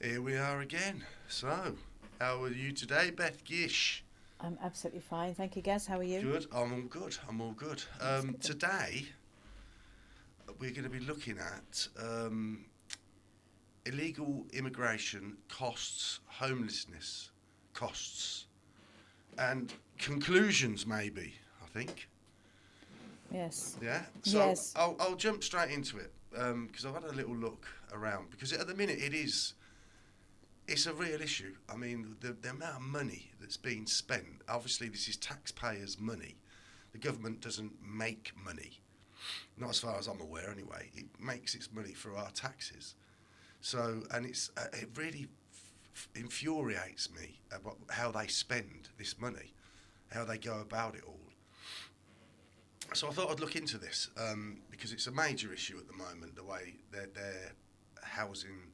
Here we are again. So, how are you today, Beth Gish? I'm absolutely fine. Thank you, Gaz. How are you? Good. I'm all good. I'm all good. That's good. Today, we're going to be looking at illegal immigration costs, homelessness costs, and conclusions. Maybe I think. Yes. Yeah. So Yes. I'll jump straight into it because I've had a little look around because at the minute it's a real issue. I mean, the amount of money that's being spent, obviously this is taxpayers' money. The government doesn't make money. Not as far as I'm aware anyway. It makes its money through our taxes. So, and it really infuriates me about how they spend this money, how they go about it all. So I thought I'd look into this because it's a major issue at the moment, the way they're housing.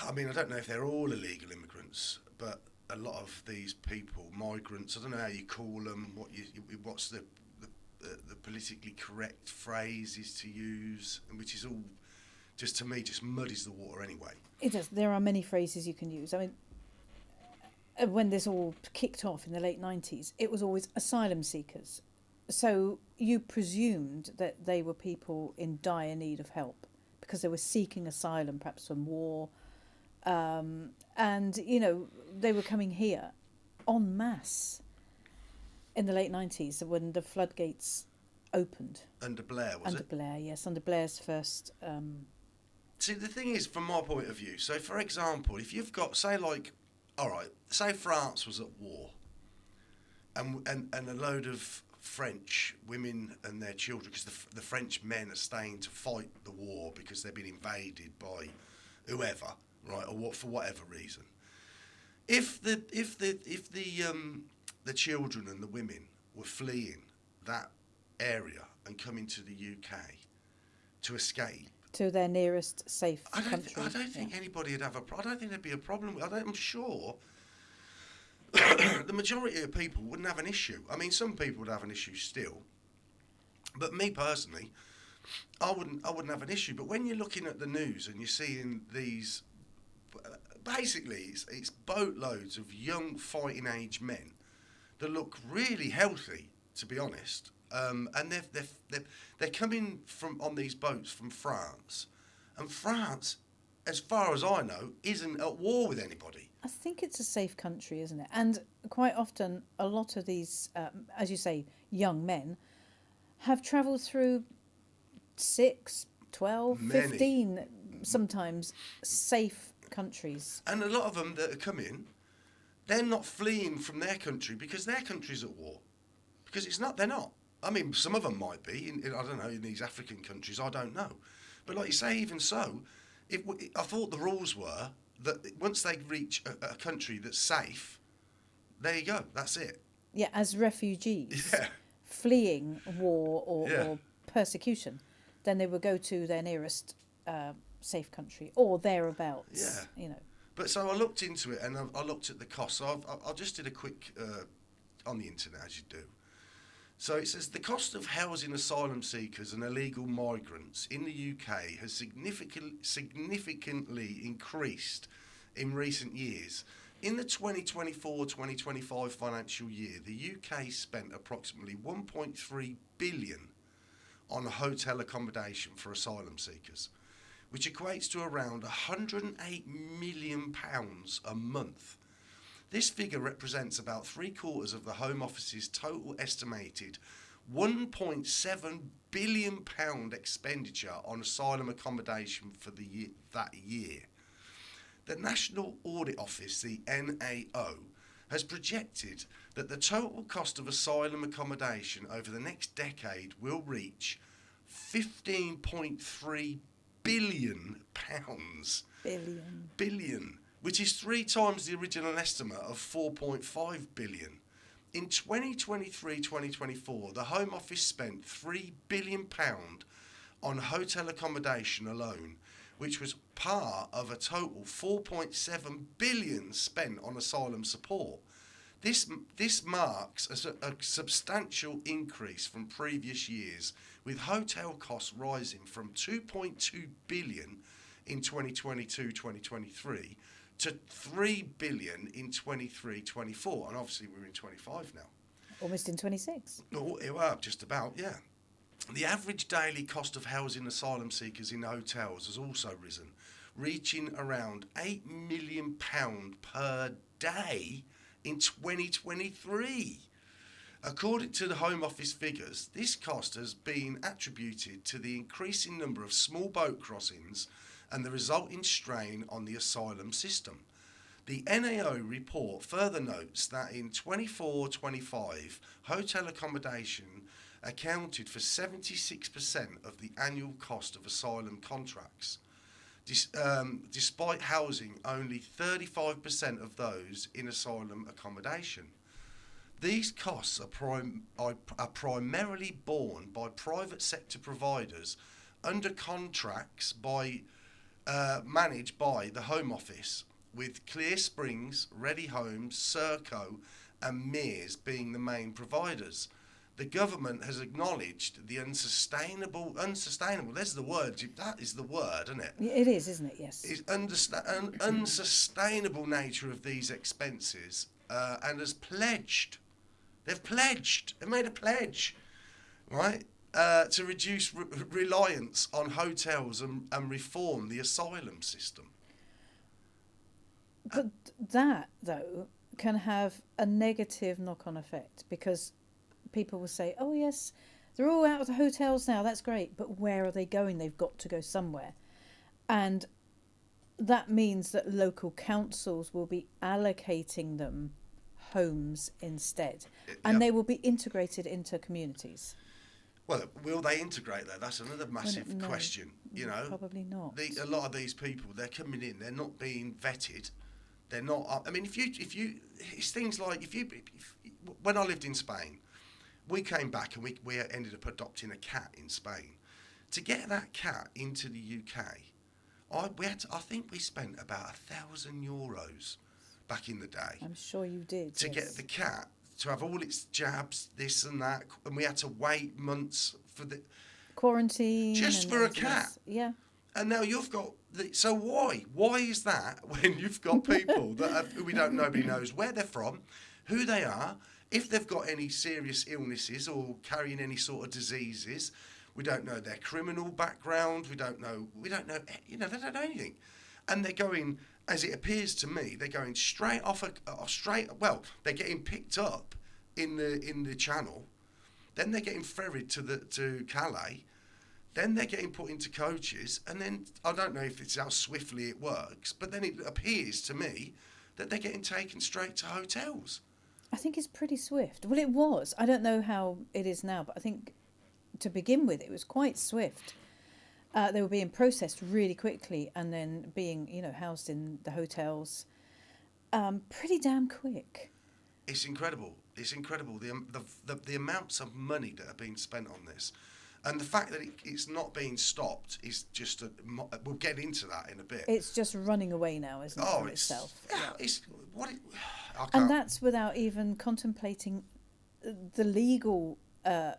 I mean, I don't know if they're all illegal immigrants, but a lot of these people, migrants, I don't know how you call them, what's the politically correct phrase is to use, and which is all, just to me, just muddies the water anyway. It does. There are many phrases you can use. I mean, when this all kicked off in the late 90s, it was always asylum seekers. So you presumed that they were people in dire need of help because they were seeking asylum, perhaps from war. And, they were coming here en masse in the late 90s when the floodgates opened. Under Blair, was Under it? Blair, yes, under Blair's first. See, the thing is, from my point of view, so for example, if you've got, say, like, all right, say France was at war, and a load of French women and their children, because the French men are staying to fight the war because they've been invaded by whoever, right, or what for whatever reason. If the children and the women were fleeing that area and coming to the UK to escape, To their nearest safe country. I don't think anybody would have I don't think there'd be a problem. I'm sure the majority of people wouldn't have an issue. I mean, some people would have an issue still, but me personally, I wouldn't have an issue. But when you're looking at the news and you're seeing these, basically, it's boatloads of young fighting age men that look really healthy, to be honest. And they're coming from on these boats from France, and France, as far as I know, isn't at war with anybody. I think it's a safe country, isn't it? And quite often, a lot of these, as you say, young men have travelled through 6, 12, Many. 15, sometimes safe countries. And a lot of them that are coming, they're not fleeing from their country because their country's at war. Because they're not. I mean, some of them might be, I don't know, in these African countries, I don't know. But like you say, even so, I thought the rules were that once they reach a country that's safe, there you go, that's it. Yeah, as refugees Yeah. fleeing war or, Yeah. or persecution, then they would go to their nearest safe country or thereabouts. Yeah. But so I looked into it and I looked at the cost. So I just did a quick on the internet, as you do. So it says the cost of housing asylum seekers and illegal migrants in the UK has significantly increased in recent years. In the 2024-2025 financial year, the UK spent approximately 1.3 billion on hotel accommodation for asylum seekers, which equates to around £108 million a month. This figure represents about 3/4 of the Home Office's total estimated £1.7 billion expenditure on asylum accommodation for that year. The National Audit Office, the NAO, has projected that the total cost of asylum accommodation over the next decade will reach £15.3 billion. Billion. Billion. which is 3 times the original estimate of 4.5 billion. In 2023-2024, the Home Office spent £3 billion on hotel accommodation alone, which was part of a total 4.7 billion spent on asylum support. This marks a substantial increase from previous years, with hotel costs rising from 2.2 billion in 2022-2023 to 3 billion in 23-24, and obviously we're in 25 now. Almost in 26. Oh, well, just about, yeah. The average daily cost of housing asylum seekers in hotels has also risen, reaching around £8 million per day in 2023. According to the Home Office figures, this cost has been attributed to the increasing number of small boat crossings and the resulting strain on the asylum system. The NAO report further notes that in 24-25, hotel accommodation accounted for 76% of the annual cost of asylum contracts, despite housing only 35% of those in asylum accommodation. These costs are primarily borne by private sector providers under contracts managed by the Home Office, with Clear Springs, Ready Homes, Serco and Mears being the main providers. The government has acknowledged the unsustainable, there's the word, that is the word, isn't it? It is, isn't it? Yes. Is unsustainable nature of these expenses and has pledged, they've made a pledge, right, to reduce reliance on hotels and reform the asylum system. But that, though, can have a negative knock-on effect, because people will say, oh yes, they're all out of the hotels now, that's great, but where are they going? They've got to go somewhere. And that means that local councils will be allocating them homes instead, and they will be integrated into communities. Well, will they integrate that? That's another massive question. Probably not. A lot of these people, they're coming in, they're not being vetted. They're not. I mean, if you, it's things like when I lived in Spain, we came back and we ended up adopting a cat in Spain. To get that cat into the UK, I think we spent about €1,000 back in the day. I'm sure you did. To get the cat to have all its jabs, this and that, and we had to wait months for the quarantine. Just for a cat. Yeah. And now you've got so why? Why is that when you've got people that nobody knows where they're from, who they are, if they've got any serious illnesses or carrying any sort of diseases, we don't know their criminal background, we don't know, they don't know anything. And they're going, as it appears to me, they're going straight off they're getting picked up in the channel, then they're getting ferried to Calais, then they're getting put into coaches, and then I don't know if it's how swiftly it works, but then it appears to me that they're getting taken straight to hotels. I think it's pretty swift. Well, it was. I don't know how it is now, but I think to begin with, it was quite swift. They were being processed really quickly and then being, housed in the hotels pretty damn quick. It's incredible. It's incredible, the amounts of money that are being spent on this. And the fact that it's not being stopped is just we'll get into that in a bit. It's just running away now, isn't it, from itself? And that's without even contemplating the legal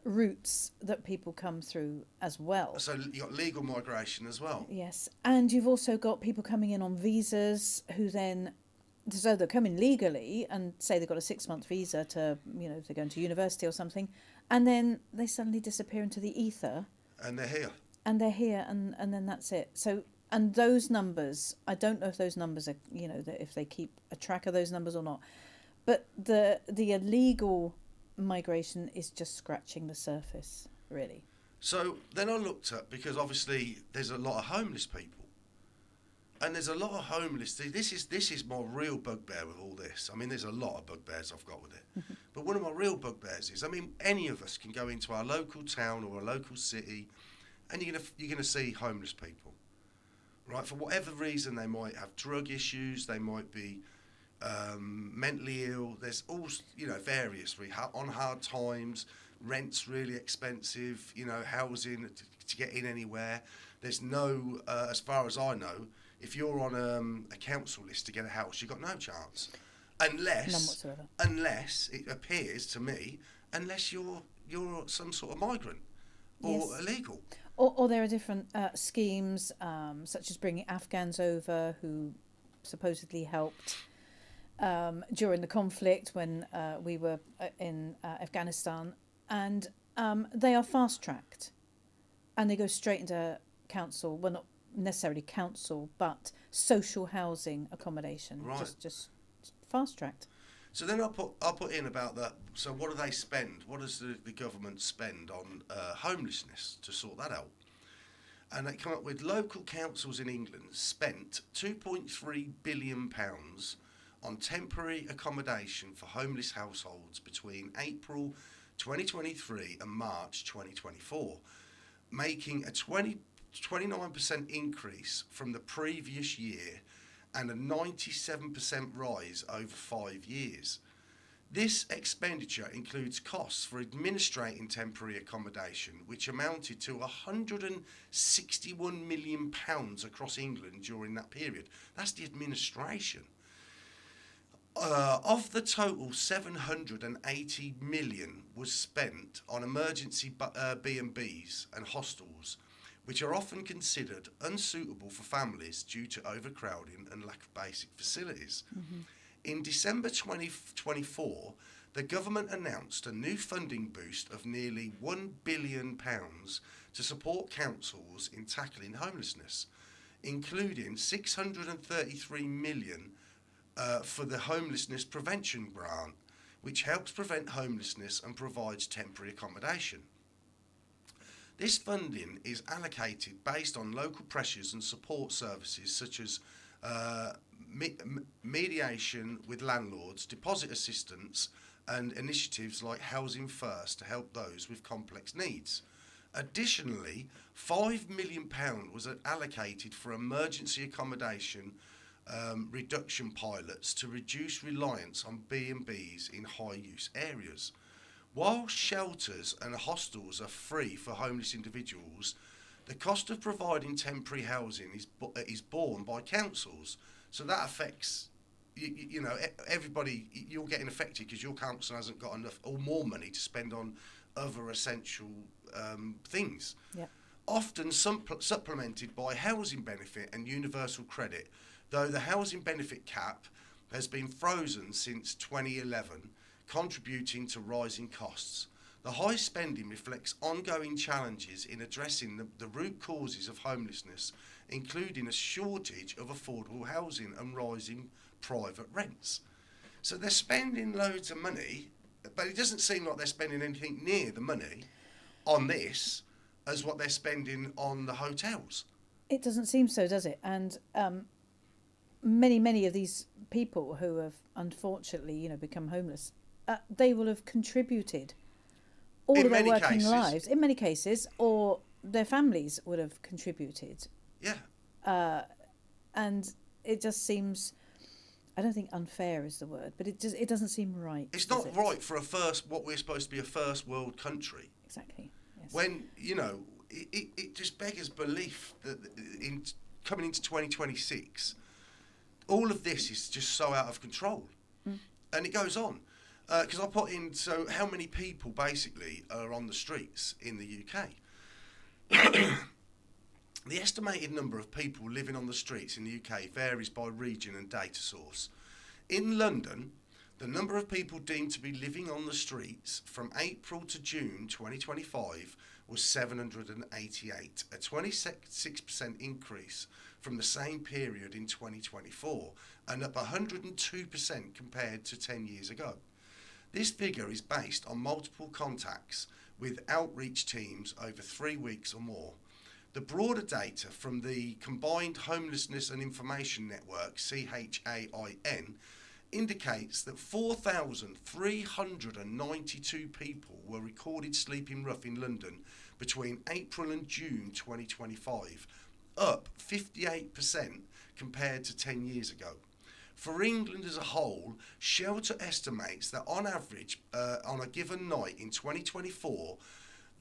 routes that people come through as well. So you've got legal migration as well. Yes, and you've also got people coming in on visas who then, so they're coming legally and say they've got a 6-month visa to, if they're going to university or something, and then they suddenly disappear into the ether. And they're here. And then that's it. So, and those numbers, I don't know if those numbers are, if they keep a track of those numbers or not, but the illegal migration is just scratching the surface, really. So then I looked at, because obviously there's a lot of homeless people. And there's a lot of homeless. This is my real bugbear with all this. I mean, there's a lot of bugbears I've got with it. But one of my real bugbears is, any of us can go into our local town or a local city, and you're gonna see homeless people, right? For whatever reason, they might have drug issues, they might be mentally ill. There's all, various on hard times. Rent's really expensive. Housing to get in anywhere. There's no, as far as I know, if you're on a council list to get a house, you've got no chance, None whatsoever. unless it appears to me, unless you're some sort of migrant or Yes. illegal. Or there are different schemes, such as bringing Afghans over who supposedly helped during the conflict when we were in Afghanistan. And they are fast-tracked. And they go straight into council, well, not necessarily council, but social housing accommodation. Right. Just fast-tracked. So then I'll put in about that. So what do they spend? What does the government spend on homelessness to sort that out? And they come up with local councils in England spent £2.3 billion on temporary accommodation for homeless households between April 2023 and March 2024, making a 29% increase from the previous year and a 97% rise over 5 years. This expenditure includes costs for administrating temporary accommodation, which amounted to £161 million across England during that period. That's the administration. Of the total, 780 million was spent on emergency B&Bs and hostels, which are often considered unsuitable for families due to overcrowding and lack of basic facilities. Mm-hmm. In December 2024, the government announced a new funding boost of nearly £1 billion to support councils in tackling homelessness, including £633 million for the Homelessness Prevention Grant, which helps prevent homelessness and provides temporary accommodation. This funding is allocated based on local pressures and support services such as mediation with landlords, deposit assistance, and initiatives like Housing First to help those with complex needs. Additionally, £5 million was allocated for emergency accommodation reduction pilots to reduce reliance on B&Bs in high-use areas. While shelters and hostels are free for homeless individuals, the cost of providing temporary housing is borne by councils. So that affects, everybody. You're getting affected because your council hasn't got enough or more money to spend on other essential things. Yep. Often supplemented by housing benefit and universal credit, though the housing benefit cap has been frozen since 2011, contributing to rising costs. The high spending reflects ongoing challenges in addressing the root causes of homelessness, including a shortage of affordable housing and rising private rents. So they're spending loads of money, but it doesn't seem like they're spending anything near the money on this as what they're spending on the hotels. It doesn't seem so, does it? And many of these people who have unfortunately, become homeless, they will have contributed all of their working lives, in many cases, or their families would have contributed. Yeah. And it just seems, I don't think unfair is the word, but it doesn't seem right. It's not right for what we're supposed to be a first world country. Exactly. Yes. When, it just beggars belief that coming into 2026, all of this is just so out of control. And it goes on. Because I put in, so how many people basically are on the streets in the UK? The estimated number of people living on the streets in the UK varies by region and data source. In London, the number of people deemed to be living on the streets from April to June 2025 was 788, a 26% increase from the same period in 2024, and up 102% compared to 10 years ago. This figure is based on multiple contacts with outreach teams over 3 weeks or more. The broader data from the Combined Homelessness and Information Network, CHAIN, indicates that 4,392 people were recorded sleeping rough in London between April and June 2025, up 58% compared to 10 years ago. For England as a whole, Shelter estimates that on average, on a given night in 2024,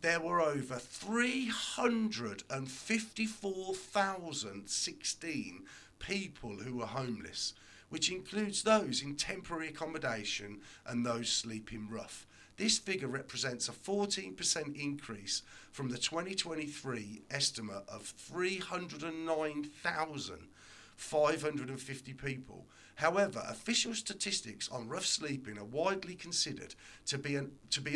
there were over 354,016 people who were homeless, which includes those in temporary accommodation and those sleeping rough. This figure represents a 14% increase from the 2023 estimate of 309,550 people. However, official statistics on rough sleeping are widely considered to be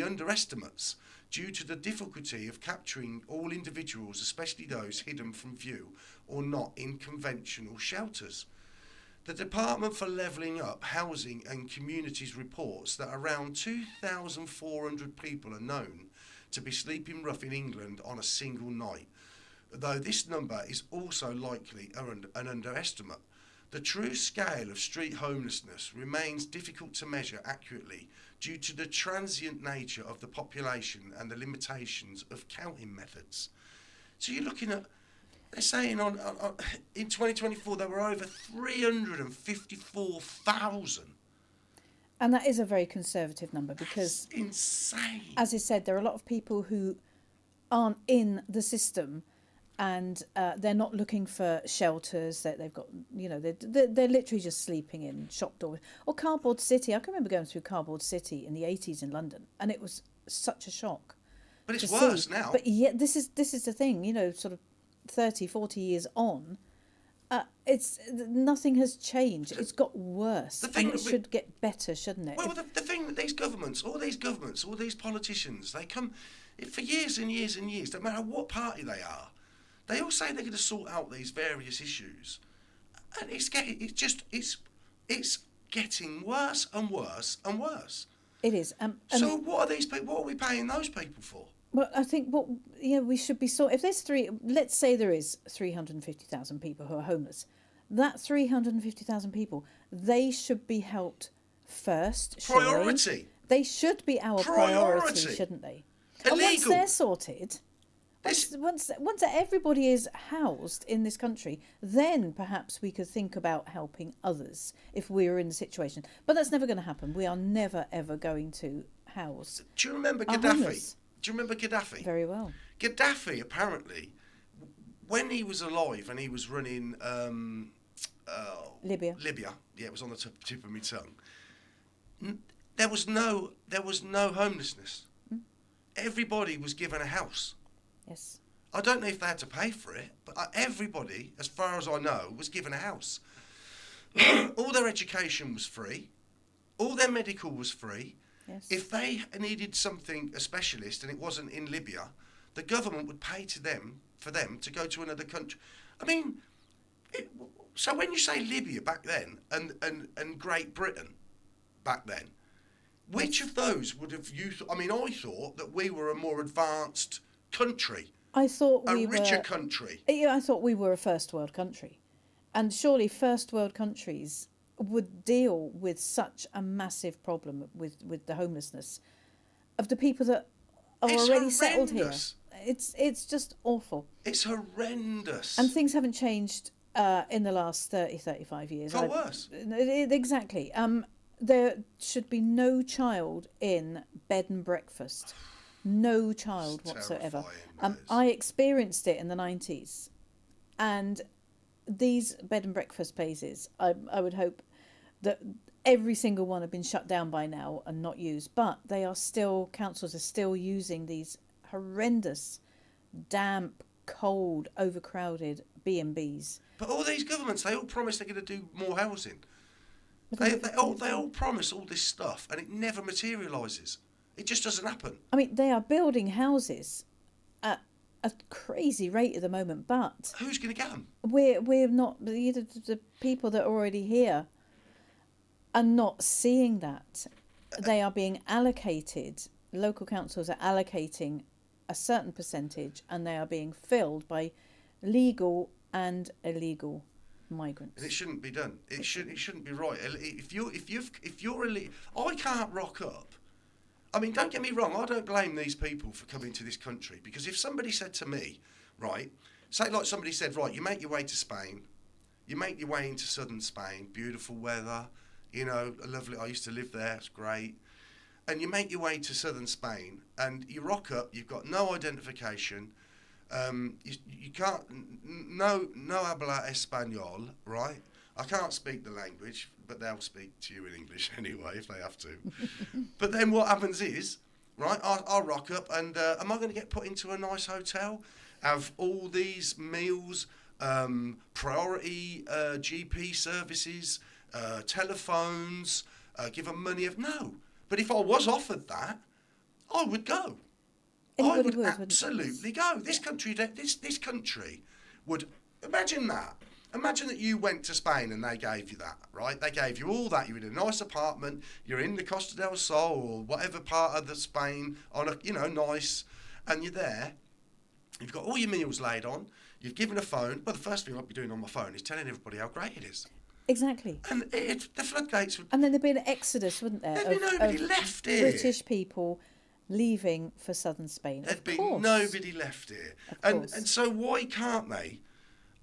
underestimates due to the difficulty of capturing all individuals, especially those hidden from view or not in conventional shelters. The Department for Levelling Up, Housing and Communities reports that around 2,400 people are known to be sleeping rough in England on a single night, though this number is also likely an underestimate. The true scale of street homelessness remains difficult to measure accurately due to the transient nature of the population and the limitations of counting methods. So you're looking at, they're saying in 2024 there were over 354,000. And that is a very conservative number because, that's insane. As I said, there are a lot of people who aren't in the system, and they're not looking for shelters. That they've got, they're literally just sleeping in shop doors or Cardboard City. I can remember going through Cardboard City in the 80s in London, and it was such a shock. But it's worse now. But yet, this is the thing, sort of 30, 40 years on. It's nothing has changed. It's got worse, and it should get better, shouldn't it? Well, the thing that these governments, all these politicians, they come for years and years and years. No matter what party they are, they all say they're going to sort out these various issues, and it's getting worse and worse and worse. It is. So what are these people? What are we paying those people for? Well, I think we should be if there's let's say there is 350,000 people who are homeless, that 350,000 people, they should be helped first. Priority. Surely. They should be our priority, shouldn't they? Illegal. And once they're sorted, once everybody is housed in this country, then perhaps we could think about helping others if we were in the situation. But that's never going to happen. We are never ever going to house. Do you remember Gaddafi? Homeless. Do you remember Gaddafi? Very well. Gaddafi, apparently, when he was alive and he was running Libya. Yeah, it was on the tip of my tongue. There was no homelessness. Everybody was given a house. Yes. I don't know if they had to pay for it, but everybody, as far as I know, was given a house. All their education was free. All their medical was free. Yes. If they needed a specialist, and it wasn't in Libya, the government would pay for them to go to another country. I mean, so when you say Libya back then and Great Britain back then, which of those would have you? I mean, I thought that we were a more advanced country. I thought we were a richer country. Yeah, I thought we were a first world country, and surely first world countries would deal with such a massive problem with the homelessness of the people that are already settled here. It's just awful. It's horrendous. And things haven't changed in the last 30, 35 years. Far worse. Exactly. There should be no child in bed and breakfast. No child whatsoever. I experienced it in the 90s. And these bed and breakfast places, I would hope that every single one have been shut down by now and not used. But councils are still using these horrendous, damp, cold, overcrowded B&Bs. But all these governments, they all promise they're going to do more housing. They all promise all this stuff, and it never materialises. It just doesn't happen. I mean, they are building houses at a crazy rate at the moment, but who's going to get them? We're not the people that are already here are not seeing that. They are being allocated. Local councils are allocating a certain percentage, and they are being filled by legal and illegal migrants. And it shouldn't be done. It shouldn't be right. If you're illegal, I can't rock up. I mean, don't get me wrong. I don't blame these people for coming to this country, because if somebody said to me, right, say like somebody said, right, you make your way to Spain, you make your way into southern Spain, beautiful weather, you know, lovely. I used to live there, it's great. And you make your way to southern Spain, and you rock up. You've got no identification. You can't. No habla español, right? I can't speak the language, but they'll speak to you in English anyway if they have to. But then what happens is, right? I'll rock up, and am I going to get put into a nice hotel? Have all these meals, priority GP services, telephones, give them money? No. But if I was offered that, I would go. Anybody would Absolutely go. This country, this country would imagine that. Imagine that you went to Spain and they gave you that, right? They gave you all that. You're in a nice apartment. You're in the Costa del Sol or whatever part of the Spain on a, you know, nice, and you're there. You've got all your meals laid on. You've given a phone. Well, the first thing I'd be doing on my phone is telling everybody how great it is. Exactly. And the floodgates would... And then there'd be an exodus, wouldn't there? There'd be nobody left here. British people leaving for southern Spain. There'd be nobody left here. And so why can't they?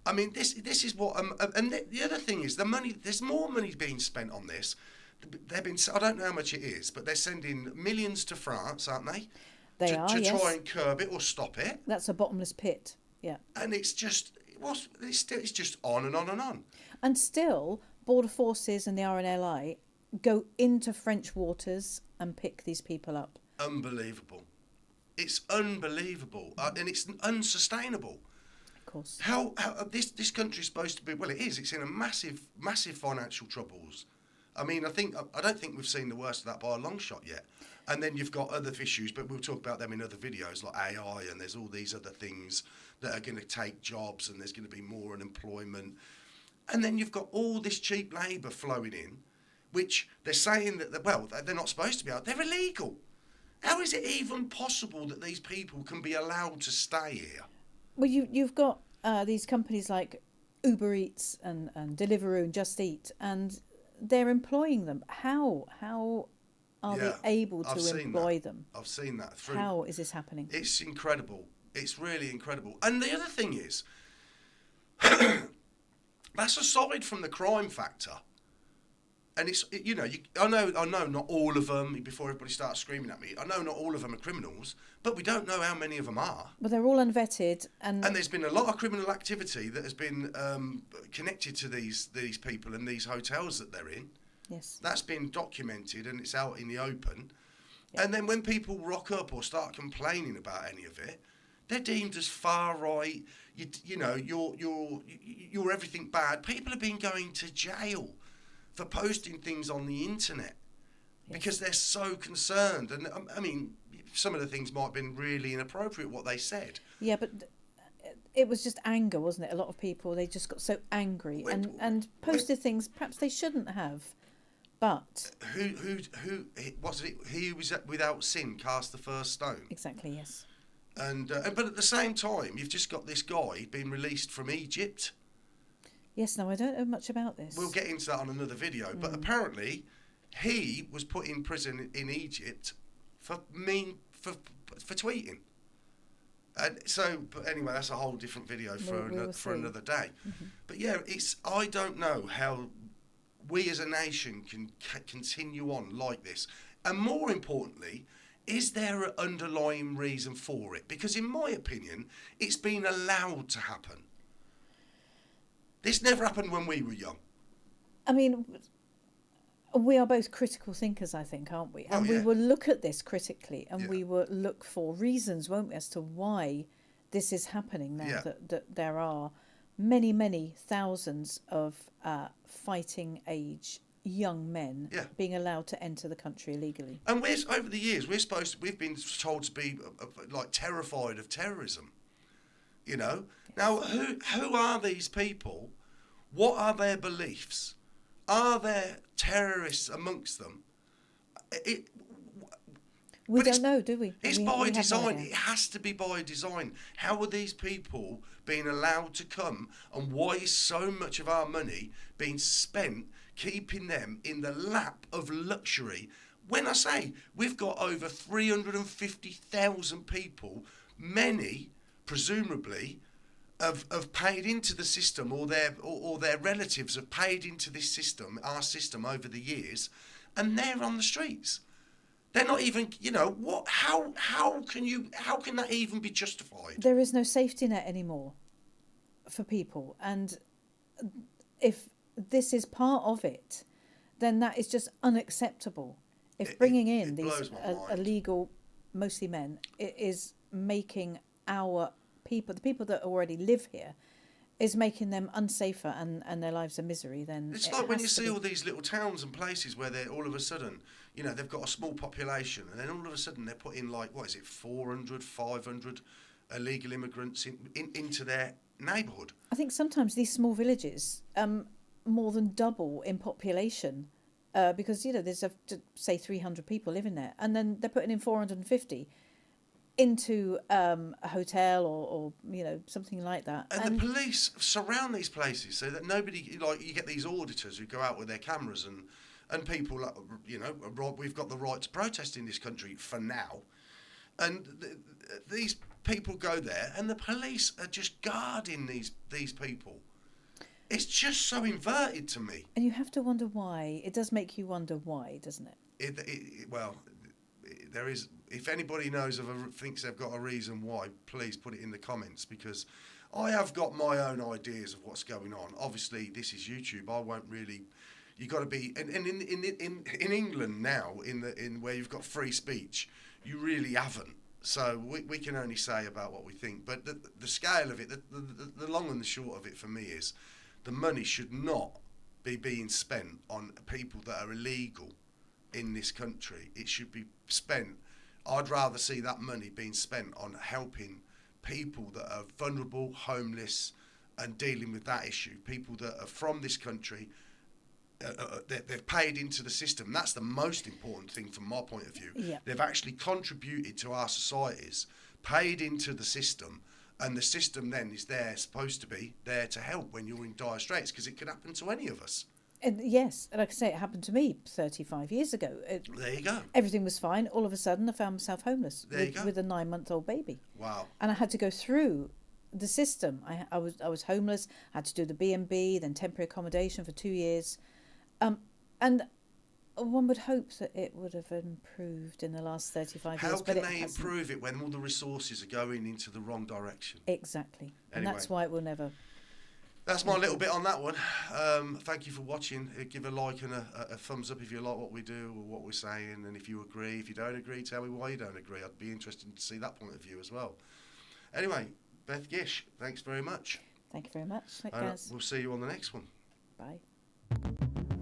I mean, this is what... and the other thing is, the money... There's more money being spent on this. I don't know how much it is, but they're sending millions to France, aren't they? To try and curb it or stop it. That's a bottomless pit, yeah. And it's just... It's just on and on and on. And still, border forces and the RNLI go into French waters and pick these people up. Unbelievable. It's unbelievable. And it's unsustainable. Of course. How this country is supposed to be... Well, it is. It's in a massive financial troubles. I mean, I don't think we've seen the worst of that by a long shot yet. And then you've got other issues, but we'll talk about them in other videos, like AI, and there's all these other things that are going to take jobs, and there's going to be more unemployment. And then you've got all this cheap labour flowing in, which they're saying that, they're not supposed to be out. They're illegal. How is it even possible that these people can be allowed to stay here? Well, you've got these companies like Uber Eats and Deliveroo and Just Eat, and they're employing them. How are they able to employ them? I've seen that. How is this happening? It's incredible. It's really incredible. And the other thing is, that's aside from the crime factor. And I know not all of them, before everybody starts screaming at me, I know not all of them are criminals, but we don't know how many of them are. But they're all unvetted. And there's been a lot of criminal activity that has been connected to these people and these hotels that they're in. Yes. That's been documented and it's out in the open. Yep. And then when people rock up or start complaining about any of it, they're deemed as far right. You're everything bad. People have been going to jail for posting things on the internet because they're so concerned. And I mean, some of the things might have been really inappropriate what they said. Yeah, but it was just anger, wasn't it? A lot of people, they just got so angry and posted things perhaps they shouldn't have. But who was it? He who was without sin cast the first stone. Exactly, yes. And but at the same time, you've just got this guy being released from Egypt. Yes, no, I don't know much about this. We'll get into that on another video. But apparently, he was put in prison in Egypt for tweeting. And so, but anyway, that's a whole different video for another day. Mm-hmm. But yeah, I don't know how we as a nation can continue on like this. And more importantly, is there an underlying reason for it? Because in my opinion, it's been allowed to happen. This never happened when we were young. I mean, we are both critical thinkers, I think, aren't we? And we will look at this critically and we will look for reasons, won't we, as to why this is happening now, that there are many, many thousands of fighting age young men being allowed to enter the country illegally. And over the years, we've been told to be like terrified of terrorism. You know, now who are these people? What are their beliefs? Are there terrorists amongst them? We don't know, do we? It's by design. It has to be by design. How are these people being allowed to come, and why is so much of our money being spent keeping them in the lap of luxury? When I say we've got over 350,000 people, many presumably have paid into the system, or their relatives have paid into this system, our system, over the years, and they're on the streets. They're not even, what? How can that even be justified? There is no safety net anymore for people, and if this is part of it, then that is just unacceptable. If bringing in these illegal, mostly men, it is making our people, the people that already live here, is making them unsafer and their lives a misery, then it's like when you see all these little towns and places where they're all of a sudden, they've got a small population, and then all of a sudden they're putting 400, 500 illegal immigrants into their neighbourhood. I think sometimes these small villages more than double in population because there's say 300 people living there, and then they're putting in 450 into a hotel or something like that. And the police surround these places so that nobody, you get these auditors who go out with their cameras and people, we've got the right to protest in this country for now. And these people go there and the police are just guarding these people. It's just so inverted to me. And you have to wonder why. It does make you wonder why, doesn't it? There is. If anybody thinks they've got a reason why, please put it in the comments, because I have got my own ideas of what's going on. Obviously, this is YouTube. I won't really. You got to be. And in England now, in where you've got free speech, you really haven't. So we can only say about what we think. But the scale of it, the long and the short of it for me is, the money should not be being spent on people that are illegal in this country. It should be spent. I'd rather see that money being spent on helping people that are vulnerable, homeless, and dealing with that issue. People that are from this country, they've paid into the system. That's the most important thing from my point of view. Yeah. They've actually contributed to our societies, paid into the system, and the system then is supposed to be there to help when you're in dire straits, because it could happen to any of us. And yes, like I say, it happened to me 35 years ago. There you go. Everything was fine. All of a sudden, I found myself homeless with a 9-month-old baby. Wow. And I had to go through the system. I was homeless. I had to do the B&B, then temporary accommodation for 2 years. And one would hope that it would have improved in the last 35 years. How can they improve it when all the resources are going into the wrong direction? Exactly. And anyway, that's why it will never... That's my little bit on that one. Thank you for watching. Give a like and a thumbs up if you like what we do or what we're saying. And if you agree, if you don't agree, tell me why you don't agree. I'd be interested to see that point of view as well. Anyway, Beth Gish, thanks very much. Thank you very much. Thanks, guys. We'll see you on the next one. Bye.